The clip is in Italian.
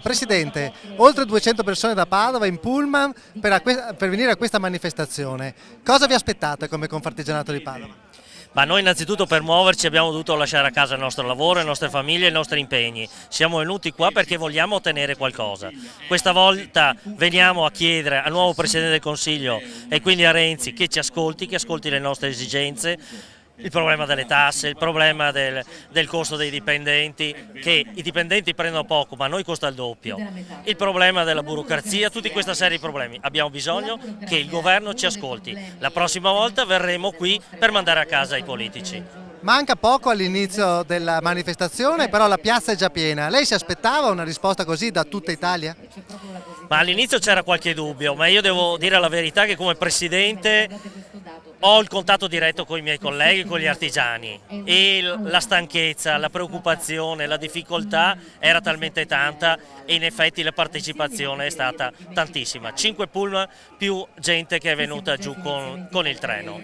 Presidente, oltre 200 persone da Padova in pullman per venire a questa manifestazione. Cosa vi aspettate come Confartigianato di Padova? Ma noi innanzitutto per muoverci abbiamo dovuto lasciare a casa il nostro lavoro, le nostre famiglie, i nostri impegni. Siamo venuti qua perché vogliamo ottenere qualcosa. Questa volta veniamo a chiedere al nuovo Presidente del Consiglio e quindi a Renzi che ci ascolti, che ascolti le nostre esigenze. Il problema delle tasse, il problema del costo dei dipendenti, che i dipendenti prendono poco ma a noi costa il doppio, il problema della burocrazia, tutta questa serie di problemi. Abbiamo bisogno che il governo ci ascolti. La prossima volta verremo qui per mandare a casa i politici. Manca poco all'inizio della manifestazione, però la piazza è già piena. Lei si aspettava una risposta così da tutta Italia? Ma all'inizio c'era qualche dubbio, ma io devo dire la verità che come Presidente ho il contatto diretto con i miei colleghi, con gli artigiani e la stanchezza, la preoccupazione, la difficoltà era talmente tanta e in effetti la partecipazione è stata tantissima. 5 pullman più gente che è venuta giù con il treno.